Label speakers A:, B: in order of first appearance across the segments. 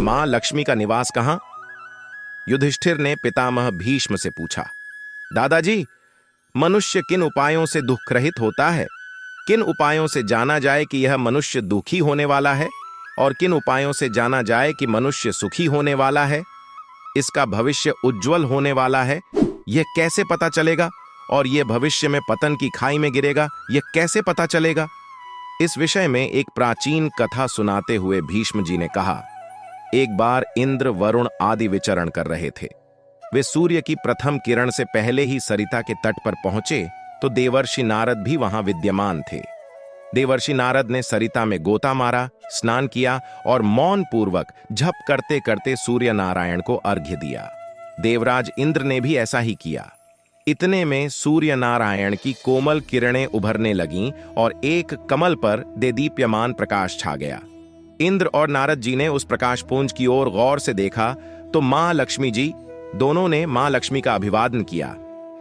A: मां लक्ष्मी का निवास कहां? युधिष्ठिर ने पितामह भीष्म से पूछा। दादाजी, मनुष्य किन उपायों से दुख रहित होता है? किन उपायों से जाना जाए कि यह मनुष्य दुखी होने वाला है और किन उपायों से जाना जाए कि मनुष्य सुखी होने वाला है? इसका भविष्य उज्जवल होने वाला है, यह कैसे पता चलेगा? और यह भविष्य में पतन की खाई में गिरेगा, यह कैसे पता चलेगा? इस विषय में एक प्राचीन कथा सुनाते हुए भीष्म जी ने कहा, एक बार इंद्र, वरुण आदि विचरण कर रहे थे। वे सूर्य की प्रथम किरण से पहले ही सरिता के तट पर पहुंचे तो देवर्षि नारद भी वहां विद्यमान थे। देवर्षि नारद ने सरिता में गोता मारा, स्नान किया और मौन पूर्वक झप करते करते सूर्य नारायण को अर्घ्य दिया। देवराज इंद्र ने भी ऐसा ही किया। इतने में सूर्य नारायण की कोमल किरणें उभरने लगीं और एक कमल पर देदीप्यमान प्रकाश छा गया। इंद्र और नारद जी ने उस प्रकाशपुंज की ओर गौर से देखा तो मां लक्ष्मी जी दोनों ने मां लक्ष्मी का अभिवादन किया।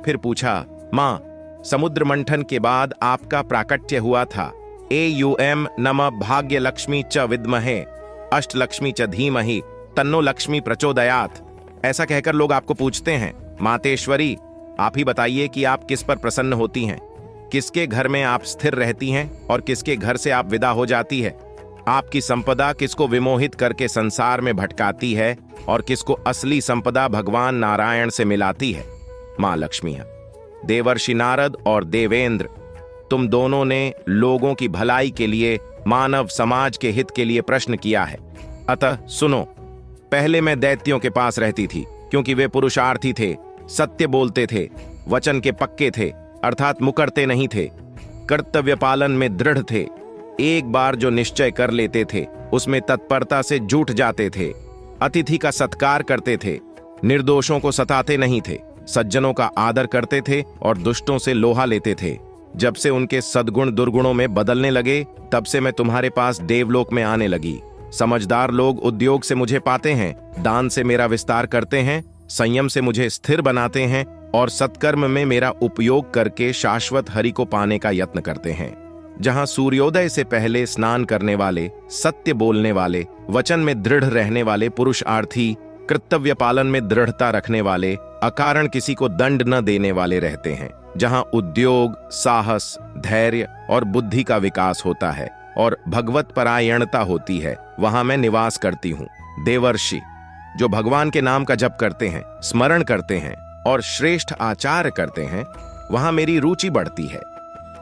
A: फिर पूछा, मां, समुद्र मंथन के बाद आपका प्राकट्य हुआ था। एयूएम नमः भाग्य लक्ष्मी च विद्महे अष्टलक्ष्मी च धीमहि तन्नो लक्ष्मी प्रचोदयात्। ऐसा कहकर लोग आपको पूछते हैं, मातेश्वरी, आप ही बताइए कि आप किस पर प्रसन्न होती हैं? किसके घर में आप स्थिर रहती हैं और किसके घर से आप विदा हो जाती है? आपकी संपदा किसको विमोहित करके संसार में भटकाती है और किसको असली संपदा भगवान नारायण से मिलाती है? मां लक्ष्मी। देवर्षि नारद और देवेंद्र, तुम दोनों ने लोगों की भलाई के लिए, मानव समाज के हित के लिए प्रश्न किया है। अतः सुनो, पहले मैं दैत्यों के पास रहती थी क्योंकि वे पुरुषार्थी थे, सत्य बोलते थे, वचन के पक्के थे, अर्थात मुकरते नहीं थे, कर्तव्य पालन में दृढ़ थे, एक बार जो निश्चय कर लेते थे उसमें तत्परता से जुट जाते थे, अतिथि का सत्कार करते थे, निर्दोषों को सताते नहीं थे, सज्जनों का आदर करते थे और दुष्टों से लोहा लेते थे। जब से उनके सद्गुण दुर्गुणों में बदलने लगे तब से मैं तुम्हारे पास देवलोक में आने लगी। समझदार लोग उद्योग से मुझे पाते हैं, दान से मेरा विस्तार करते हैं, संयम से मुझे स्थिर बनाते हैं और सत्कर्म में मेरा उपयोग करके शाश्वत हरि को पाने का यत्न करते हैं। जहां सूर्योदय से पहले स्नान करने वाले, सत्य बोलने वाले, वचन में दृढ़ रहने वाले पुरुषार्थी, कर्तव्य पालन में दृढ़ता रखने वाले, अकारण किसी को दंड न देने वाले रहते हैं, जहां उद्योग, साहस, धैर्य और बुद्धि का विकास होता है और भगवत परायणता होती है, वहां मैं निवास करती हूं। देवर्षि, जो भगवान के नाम का जप करते हैं, स्मरण करते हैं और श्रेष्ठ आचार करते हैं, वहां मेरी रुचि बढ़ती है।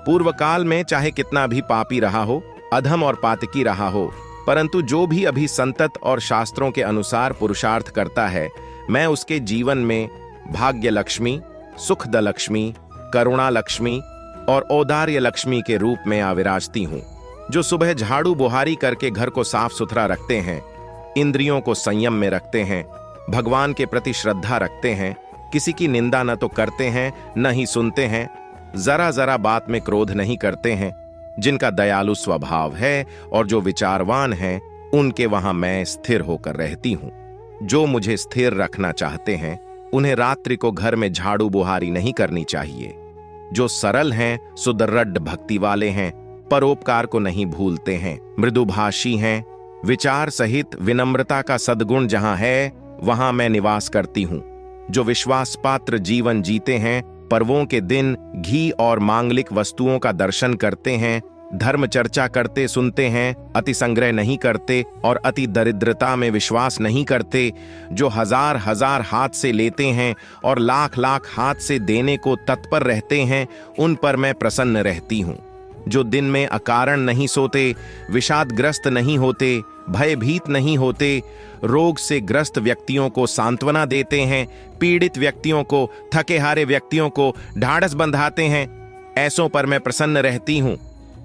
A: पूर्व काल में चाहे कितना भी पापी रहा हो, अधम और पातकी रहा हो, परंतु जो भी अभी संतत और शास्त्रों के अनुसार पुरुषार्थ करता है, मैं उसके जीवन में भाग्य लक्ष्मी, सुखद लक्ष्मी, करुणा लक्ष्मी और औदार्य लक्ष्मी के रूप में आविराजती हूं। जो सुबह झाड़ू बुहारी करके घर को साफ सुथरा रखते हैं, इंद्रियों को संयम में रखते हैं, भगवान के प्रति श्रद्धा रखते हैं, किसी की निंदा न तो करते हैं न ही सुनते हैं, जरा जरा बात में क्रोध नहीं करते हैं, जिनका दयालु स्वभाव है और जो विचारवान हैं, उनके वहां मैं स्थिर होकर रहती हूं। जो मुझे स्थिर रखना चाहते हैं उन्हें रात्रि को घर में झाड़ू बुहारी नहीं करनी चाहिए। जो सरल हैं, सुदृढ़ भक्ति वाले हैं, परोपकार को नहीं भूलते हैं, मृदुभाषी हैं, विचार सहित विनम्रता का सद्गुण जहां है वहां मैं निवास करती हूं। जो विश्वास पात्र जीवन जीते हैं, पर्वों के दिन घी और मांगलिक वस्तुओं का दर्शन करते हैं, धर्म चर्चा करते सुनते हैं, अति संग्रह नहीं करते और अति दरिद्रता में विश्वास नहीं करते, जो हजार हजार हाथ से लेते हैं और लाख लाख हाथ से देने को तत्पर रहते हैं, उन पर मैं प्रसन्न रहती हूं। जो दिन में अकारण नहीं सोते, विषादग्रस्त नहीं होते, भयभीत नहीं होते, रोग से ग्रस्त व्यक्तियों को सांत्वना देते हैं, पीड़ित व्यक्तियों को, थके हारे व्यक्तियों को ढाढ़स बंधाते हैं, ऐसों पर मैं प्रसन्न रहती हूं।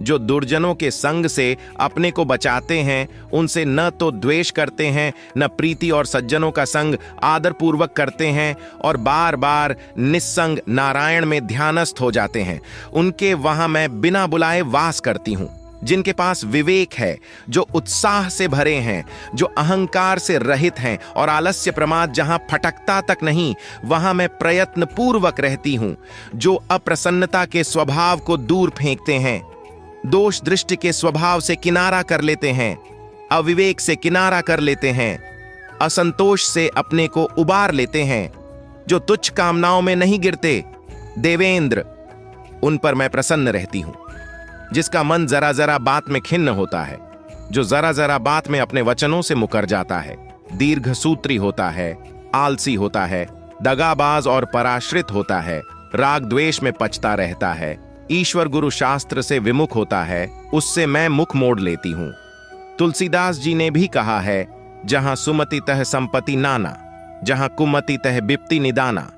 A: जो दुर्जनों के संग से अपने को बचाते हैं, उनसे न तो द्वेष करते हैं न प्रीति और सज्जनों का संग आदरपूर्वक करते हैं और बार बार निस्संग नारायण में ध्यानस्थ हो जाते हैं, उनके वहां मैं बिना बुलाए वास करती हूं। जिनके पास विवेक है, जो उत्साह से भरे हैं, जो अहंकार से रहित हैं और आलस्य प्रमाद जहां फटकता तक नहीं, वहां मैं प्रयत्न पूर्वक रहती हूं। जो अप्रसन्नता के स्वभाव को दूर फेंकते हैं, दोष दृष्टि के स्वभाव से किनारा कर लेते हैं, अविवेक से किनारा कर लेते हैं, असंतोष से अपने को उबार लेते हैं, जो तुच्छ कामनाओं में नहीं गिरते। देवेंद्र, उन पर मैं प्रसन्न रहती हूं। जिसका मन जरा जरा बात में खिन्न होता है, जो जरा जरा बात में अपने वचनों से मुकर जाता है, दीर्घसूत्री होता है, आलसी होता है, दगाबाज और पराश्रित होता है, राग द्वेष में पचता रहता है, ईश्वर गुरु शास्त्र से विमुख होता है, उससे मैं मुख मोड़ लेती हूं। तुलसीदास जी ने भी कहा है, जहां सुमति तह संपत्ति नाना, जहां कुमति तह बिप्ति निदाना।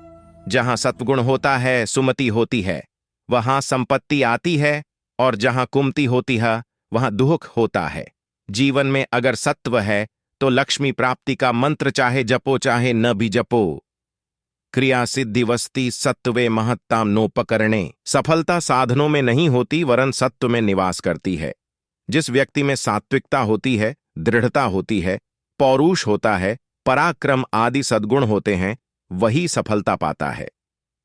A: जहां सत्गुण होता है सुमति होती है, वहां संपत्ति आती है, और जहां कुमति होती है वहां दुख होता है। जीवन में अगर सत्व है तो लक्ष्मी प्राप्ति का मंत्र चाहे जपो चाहे न भी जपो। क्रिया सिद्धि वस्ती सत्वे महत्ताम नोपकरणे। सफलता साधनों में नहीं होती वरन सत्व में निवास करती है। जिस व्यक्ति में सात्विकता होती है, दृढ़ता होती है, पौरुष होता है, पराक्रम आदि सद्गुण होते हैं, वही सफलता पाता है।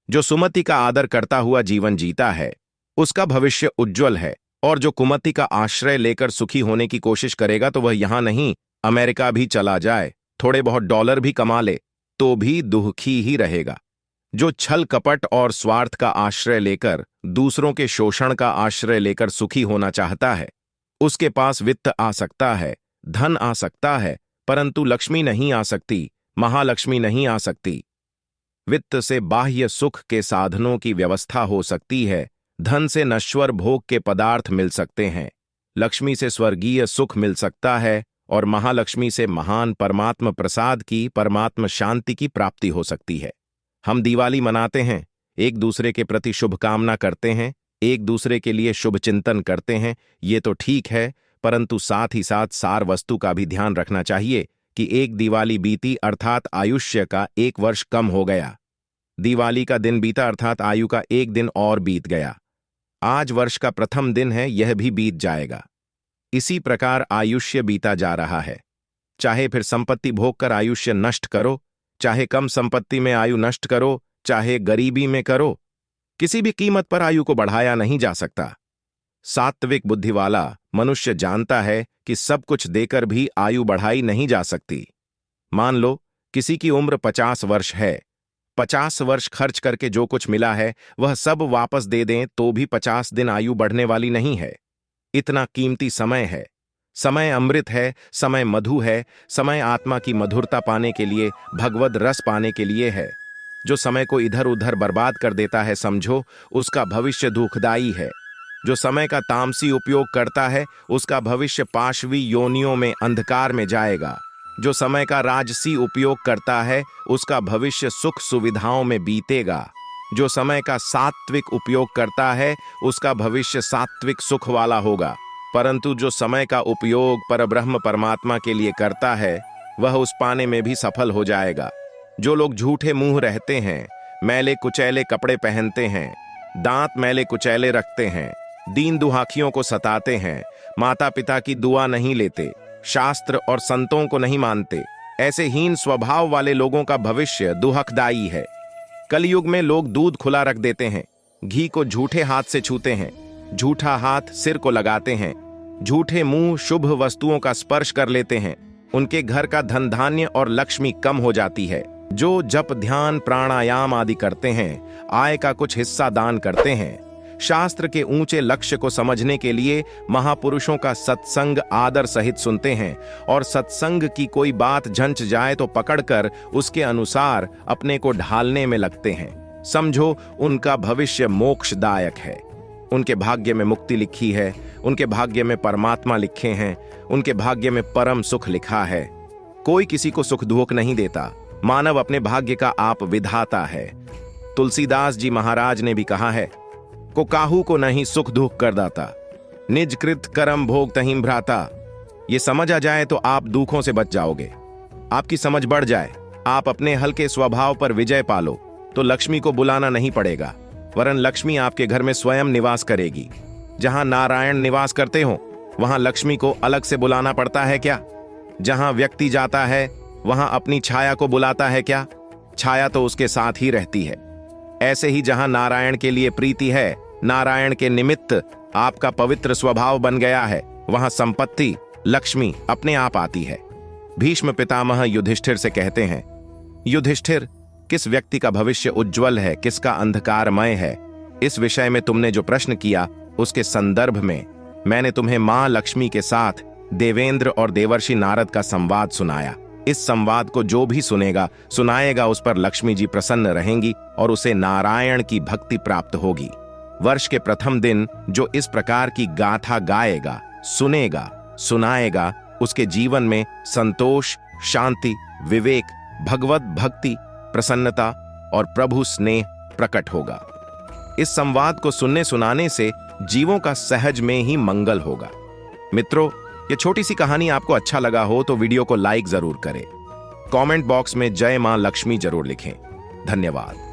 A: जो सुमति का आदर करता हुआ जीवन जीता है उसका भविष्य उज्जवल है, और जो कुमति का आश्रय लेकर सुखी होने की कोशिश करेगा तो वह यहां नहीं अमेरिका भी चला जाए, थोड़े बहुत डॉलर भी कमा ले तो भी दुखी ही रहेगा। जो छल कपट और स्वार्थ का आश्रय लेकर, दूसरों के शोषण का आश्रय लेकर सुखी होना चाहता है, उसके पास वित्त आ सकता है, धन आ सकता है, परंतु लक्ष्मी नहीं आ सकती, महालक्ष्मी नहीं आ सकती। वित्त से बाह्य सुख के साधनों की व्यवस्था हो सकती है, धन से नश्वर भोग के पदार्थ मिल सकते हैं, लक्ष्मी से स्वर्गीय सुख मिल सकता है, और महालक्ष्मी से महान परमात्म प्रसाद की, परमात्म शांति की प्राप्ति हो सकती है। हम दिवाली मनाते हैं, एक दूसरे के प्रति शुभकामना करते हैं, एक दूसरे के लिए शुभ चिंतन करते हैं, ये तो ठीक है, परंतु साथ ही साथ सार वस्तु का भी ध्यान रखना चाहिए कि एक दिवाली बीती अर्थात आयुष्य का 1 वर्ष कम हो गया। दिवाली का दिन बीता अर्थात आयु का 1 दिन और बीत गया। आज वर्ष का प्रथम दिन है, यह भी बीत जाएगा। इसी प्रकार आयुष्य बीता जा रहा है। चाहे फिर संपत्ति भोग कर आयुष्य नष्ट करो, चाहे कम संपत्ति में आयु नष्ट करो, चाहे गरीबी में करो, किसी भी कीमत पर आयु को बढ़ाया नहीं जा सकता। सात्विक बुद्धि वाला मनुष्य जानता है कि सब कुछ देकर भी आयु बढ़ाई नहीं जा सकती। मान लो किसी की उम्र 50 वर्ष है, 50 वर्ष खर्च करके जो कुछ मिला है वह सब वापस दे दें तो भी 50 दिन आयु बढ़ने वाली नहीं है। इतना कीमती समय है। समय अमृत है, समय मधु है, समय आत्मा की मधुरता पाने के लिए, भगवद रस पाने के लिए है। जो समय को इधर उधर बर्बाद कर देता है, समझो उसका भविष्य दुखदायी है। जो समय का तामसी उपयोग करता है उसका भविष्य पाशवी योनियों में अंधकार में जाएगा। जो समय का राजसी उपयोग करता है उसका भविष्य सुख सुविधाओं में बीतेगा। जो समय का सात्विक उपयोग करता है उसका भविष्य सात्विक सुख वाला होगा। परंतु जो समय का उपयोग परब्रह्म परमात्मा के लिए करता है वह उस पाने में भी सफल हो जाएगा। जो लोग झूठे मुंह रहते हैं, मैले कुचैले कपड़े पहनते हैं, दांत मैले कुचैले रखते हैं, दीन दुहाकियों को सताते हैं, माता पिता की दुआ नहीं लेते, शास्त्र और संतों को नहीं मानते, ऐसे हीन स्वभाव वाले लोगों का भविष्य दुहकदायी है। कलयुग में लोग दूध खुला रख देते हैं, घी को झूठे हाथ से छूते हैं, झूठा हाथ सिर को लगाते हैं, झूठे मुंह शुभ वस्तुओं का स्पर्श कर लेते हैं, उनके घर का धन धान्य और लक्ष्मी कम हो जाती है। जो जप ध्यान प्राणायाम आदि करते हैं, आय का कुछ हिस्सा दान करते हैं, शास्त्र के ऊंचे लक्ष्य को समझने के लिए महापुरुषों का सत्संग आदर सहित सुनते हैं, और सत्संग की कोई बात झंझ जाए तो पकड़कर उसके अनुसार अपने को ढालने में लगते हैं, समझो उनका भविष्य मोक्षदायक है। उनके भाग्य में मुक्ति लिखी है, उनके भाग्य में परमात्मा लिखे हैं, उनके भाग्य में परम सुख लिखा है। कोई किसी को सुख दुख नहीं देता, मानव अपने भाग्य का आप विधाता है। तुलसीदास जी महाराज ने भी कहा है, को काहू को नहीं सुख दुख कर दाता, निज कृत कर्म भोग तहिं भ्राता। ये समझ आ जाए तो आप दुखों से बच जाओगे। आपकी समझ बढ़ जाए, आप अपने हल्के स्वभाव पर विजय पालो तो लक्ष्मी को बुलाना नहीं पड़ेगा, वरन लक्ष्मी आपके घर में स्वयं निवास करेगी। जहां नारायण निवास करते हो वहां लक्ष्मी को अलग से बुलाना पड़ता है क्या? जहां व्यक्ति जाता है वहां अपनी छाया को बुलाता है क्या? छाया तो उसके साथ ही रहती है। ऐसे ही जहां नारायण के लिए प्रीति है, नारायण के निमित्त आपका पवित्र स्वभाव बन गया है, वहां संपत्ति लक्ष्मी अपने आप आती है। भीष्म पितामह युधिष्ठिर से कहते हैं, युधिष्ठिर, किस व्यक्ति का भविष्य उज्जवल है, किसका अंधकारमय है, इस विषय में तुमने जो प्रश्न किया उसके संदर्भ में मैंने तुम्हें मां लक्ष्मी के साथ देवेंद्र और देवर्षि नारद का संवाद सुनाया। इस संवाद को जो भी सुनाएगा उस पर लक्ष्मी जी प्रसन्न रहेंगी और उसे नारायण की भक्ति प्राप्त होगी। वर्ष के प्रथम दिन जो इस प्रकार की गाथा गाएगा, सुनाएगा, उसके जीवन में संतोष, शांति, विवेक, भगवत भक्ति, प्रसन्नता और प्रभु स्नेह प्रकट होगा। इस संवाद को सुनाने से जीवों का सहज में ही मंगल होगा। मित्रों, ये छोटी सी कहानी आपको अच्छा लगा हो तो वीडियो को लाइक जरूर करें। कमेंट बॉक्स में जय मां लक्ष्मी जरूर लिखें। धन्यवाद।